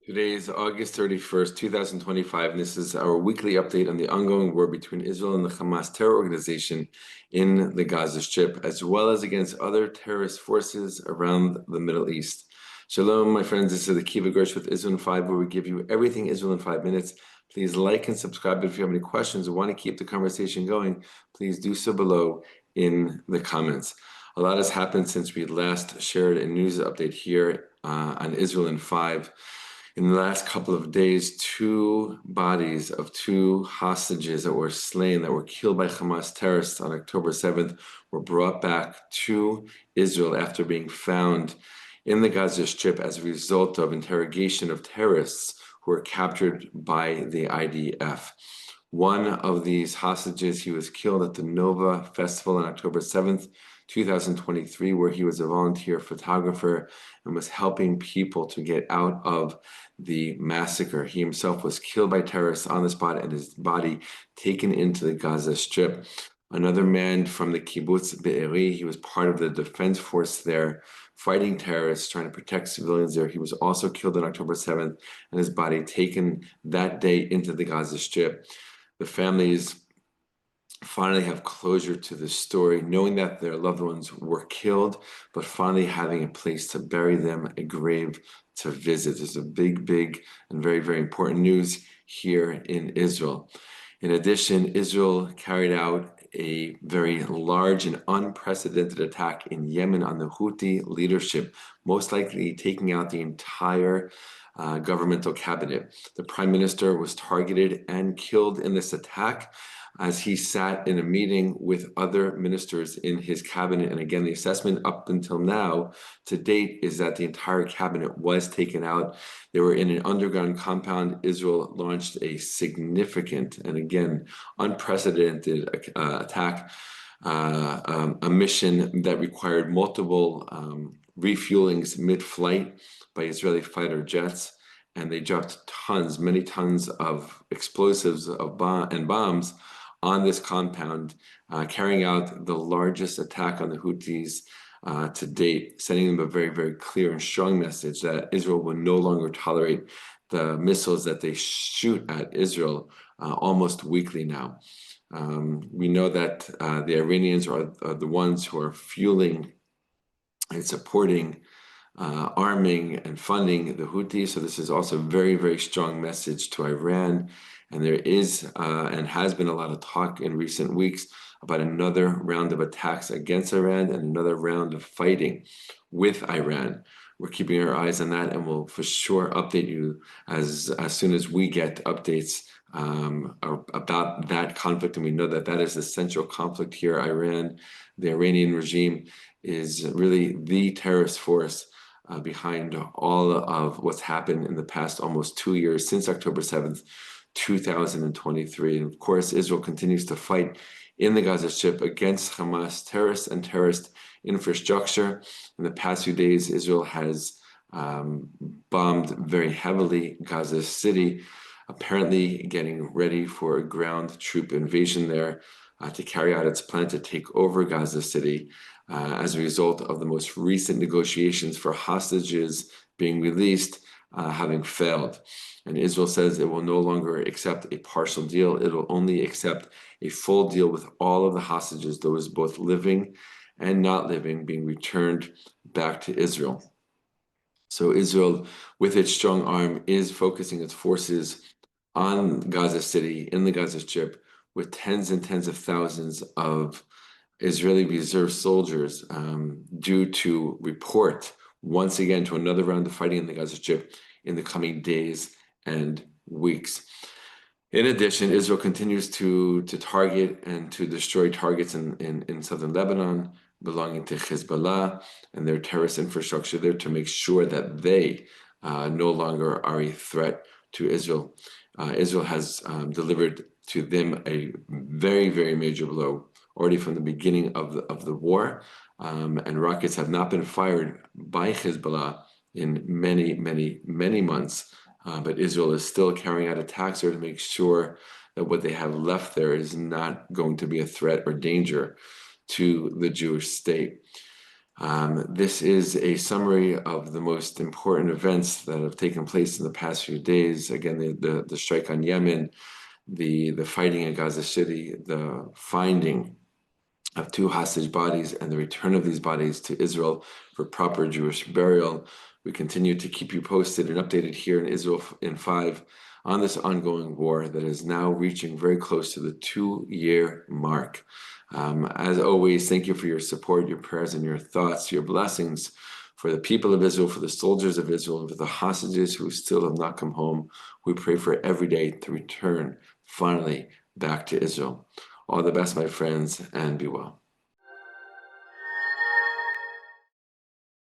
Today is August 31st, 2025, and this is our weekly update on the ongoing war between Israel and the Hamas terror organization in the Gaza Strip, as well as against other terrorist forces around the Middle East. Shalom, my friends. This is the Kibbutz Be'er with Israel in 5, where we give you everything Israel in 5 minutes. Please like and subscribe. If you have any questions or want to keep the conversation going, please do so below in the comments. A lot has happened since we last shared a news update here on Israel in 5. In the last couple of days, two bodies of two hostages that were slain, that were killed by Hamas terrorists on October 7th, were brought back to Israel after being found in the Gaza Strip as a result of interrogation of terrorists who were captured by the IDF. One of these hostages, he was killed at the Nova Festival on October 7th, 2023, where he was a volunteer photographer and was helping people to get out of the massacre. He himself was killed by terrorists on the spot and his body taken into the Gaza Strip. Another man from the Kibbutz Be'er, he was part of the defense force there, fighting terrorists, trying to protect civilians there. He was also killed on October 7th and his body taken that day into the Gaza Strip. The families finally have closure to this story, knowing that their loved ones were killed, but finally having a place to bury them, a grave to visit. There's a big and very important news here in Israel. In addition, Israel carried out a very large and unprecedented attack in Yemen on the Houthi leadership, most likely taking out the entire governmental cabinet. The prime minister was targeted and killed in this attack as he sat in a meeting with other ministers in his cabinet. And again, the assessment up until now, to date, is that the entire cabinet was taken out. They were in an underground compound. Israel launched a significant and again, unprecedented attack, a mission that required multiple refuelings mid-flight by Israeli fighter jets. And they dropped many tons of explosives and bombs on this compound, carrying out the largest attack on the Houthis to date, sending them a very clear and strong message that Israel will no longer tolerate the missiles that they shoot at Israel almost weekly now. We know that the Iranians are the ones who are fueling and supporting, arming and funding the Houthis. So this is also a very strong message to Iran. And there is and has been a lot of talk in recent weeks about another round of attacks against Iran and another round of fighting with Iran. We're keeping our eyes on that, and we'll for sure update you as soon as we get updates about that conflict. And we know that that is the central conflict here. Iran, the Iranian regime, is really the terrorist force behind all of what's happened in the past almost 2 years since October 7th, 2023. And of course, Israel continues to fight in the Gaza Strip against Hamas terrorists and terrorist infrastructure. In the past few days, Israel has bombed very heavily Gaza City, apparently getting ready for a ground troop invasion there to carry out its plan to take over Gaza City as a result of the most recent negotiations for hostages being released having failed. And Israel says it will no longer accept a partial deal. It will only accept a full deal with all of the hostages, those both living and not living, being returned back to Israel. So Israel, with its strong arm, is focusing its forces on Gaza City, in the Gaza Strip, with tens and tens of thousands of Israeli reserve soldiers due to report once again to another round of fighting in the Gaza Strip in the coming days and weeks. In addition, Israel continues to target and to destroy targets in southern Lebanon belonging to Hezbollah and their terrorist infrastructure there to make sure that they no longer are a threat to Israel. Israel has delivered to them a very major blow already from the beginning of the war, and rockets have not been fired by Hezbollah in many months, but Israel is still carrying out attacks there to make sure that what they have left there is not going to be a threat or danger to the Jewish state. This is a summary of the most important events that have taken place in the past few days. Again, the strike on Yemen, the fighting in Gaza City, the finding of 2 hostage bodies and the return of these bodies to Israel for proper Jewish burial. We continue to keep you posted and updated here in Israel in 5 on this ongoing war that is now reaching very close to the 2-year mark. As always, thank you for your support, your prayers, and your thoughts, your blessings for the people of Israel, for the soldiers of Israel, and for the hostages who still have not come home. We pray for every day to return finally back to Israel. All the best, my friends, and be well.